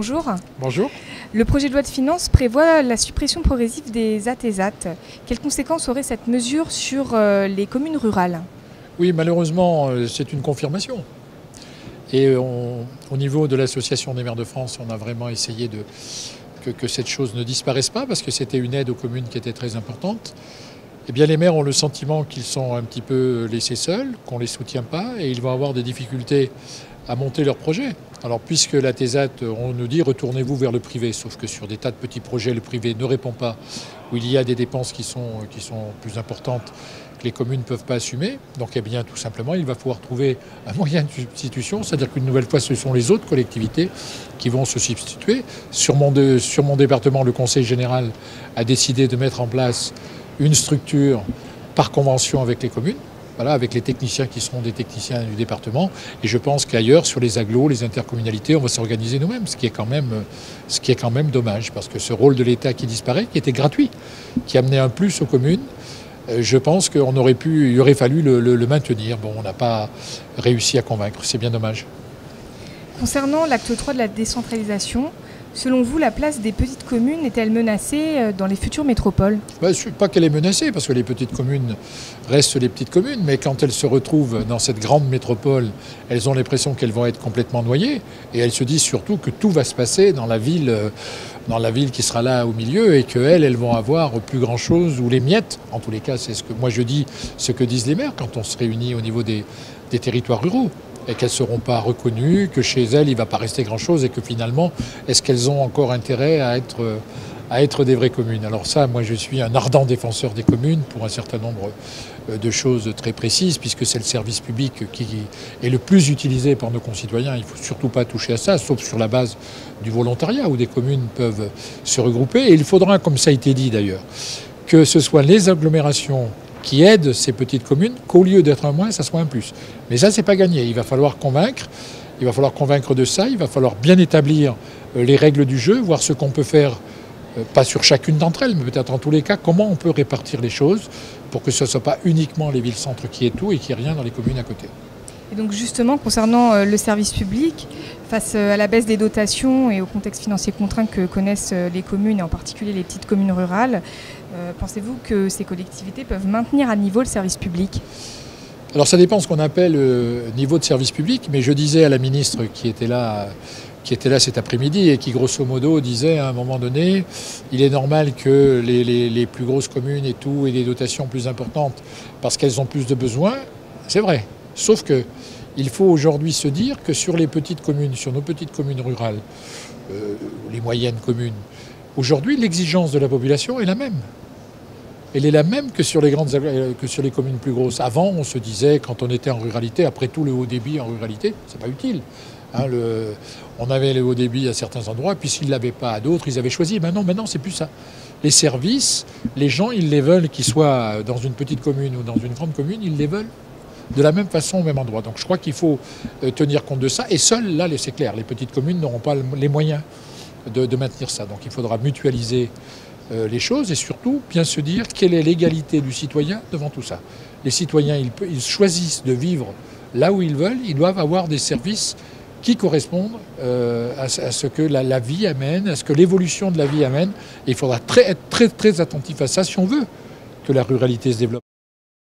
Bonjour. Bonjour. Le projet de loi de finances prévoit la suppression progressive des ATESAT. Quelles conséquences aurait cette mesure sur les communes rurales? Oui, malheureusement, c'est une confirmation. Et au niveau de l'Association des maires de France, on a vraiment essayé que cette chose ne disparaisse pas, parce que c'était une aide aux communes qui était très importante. Eh bien, les maires ont le sentiment qu'ils sont un petit peu laissés seuls, qu'on ne les soutient pas, et ils vont avoir des difficultés à monter leurs projets. Alors, puisque la TESAT, on nous dit retournez-vous vers le privé, sauf que sur des tas de petits projets, le privé ne répond pas, où il y a des dépenses qui sont plus importantes que les communes ne peuvent pas assumer. Donc, eh bien, tout simplement, il va falloir trouver un moyen de substitution, c'est-à-dire qu'une nouvelle fois, ce sont les autres collectivités qui vont se substituer. Sur mon département, le Conseil général a décidé de mettre en place une structure par convention avec les communes. Voilà, avec les techniciens qui seront des techniciens du département. Et je pense qu'ailleurs, sur les agglos, les intercommunalités, on va s'organiser nous-mêmes, ce qui est quand même dommage, parce que ce rôle de l'État qui disparaît, qui était gratuit, qui amenait un plus aux communes, je pense qu'il aurait fallu le maintenir. Bon, on n'a pas réussi à convaincre, c'est bien dommage. Concernant l'acte 3 de la décentralisation, selon vous, la place des petites communes est-elle menacée dans les futures métropoles? Pas qu'elle est menacée, parce que les petites communes restent les petites communes, mais quand elles se retrouvent dans cette grande métropole, elles ont l'impression qu'elles vont être complètement noyées, et elles se disent surtout que tout va se passer dans la ville qui sera là au milieu, et qu'elles vont avoir plus grand-chose, ou les miettes. En tous les cas, c'est ce que moi je dis, ce que disent les maires quand on se réunit au niveau des territoires ruraux, et qu'elles ne seront pas reconnues, que chez elles, il ne va pas rester grand-chose, et que finalement, est-ce qu'elles ont encore intérêt à être des vraies communes? Alors ça, moi, je suis un ardent défenseur des communes pour un certain nombre de choses très précises, puisque c'est le service public qui est le plus utilisé par nos concitoyens. Il ne faut surtout pas toucher à ça, sauf sur la base du volontariat, où des communes peuvent se regrouper. Et il faudra, comme ça a été dit d'ailleurs, que ce soit les agglomérations qui aident ces petites communes, qu'au lieu d'être un moins, ça soit un plus. Mais ça, c'est pas gagné. Il va falloir convaincre de ça, il va falloir bien établir les règles du jeu, voir ce qu'on peut faire, pas sur chacune d'entre elles, mais peut-être en tous les cas, comment on peut répartir les choses pour que ce ne soit pas uniquement les villes-centres qui aient tout et qu'il n'y ait rien dans les communes à côté. Et donc justement, concernant le service public, face à la baisse des dotations et au contexte financier contraint que connaissent les communes, et en particulier les petites communes rurales, pensez-vous que ces collectivités peuvent maintenir à niveau le service public? Alors ça dépend de ce qu'on appelle niveau de service public, mais je disais à la ministre qui était là cet après-midi et qui grosso modo disait à un moment donné, il est normal que les plus grosses communes aient des dotations plus importantes parce qu'elles ont plus de besoins. C'est vrai. Sauf qu'il faut aujourd'hui se dire que sur les petites communes, sur nos petites communes rurales, les moyennes communes, aujourd'hui l'exigence de la population est la même. Elle est la même que sur les communes plus grosses. Avant, on se disait, quand on était en ruralité, après tout le haut débit en ruralité, c'est pas utile. Hein, on avait le haut débit à certains endroits, puis s'ils ne l'avaient pas à d'autres, ils avaient choisi. Maintenant, c'est plus ça. Les services, les gens, ils les veulent, qu'ils soient dans une petite commune ou dans une grande commune, ils les veulent de la même façon au même endroit. Donc je crois qu'il faut tenir compte de ça. Et seules, là, c'est clair, les petites communes n'auront pas les moyens de maintenir ça. Donc il faudra mutualiser les choses et surtout bien se dire quelle est l'égalité du citoyen devant tout ça. Les citoyens, ils choisissent de vivre là où ils veulent, ils doivent avoir des services qui correspondent à ce que la vie amène, à ce que l'évolution de la vie amène. Et il faudra être très, très attentif à ça si on veut que la ruralité se développe.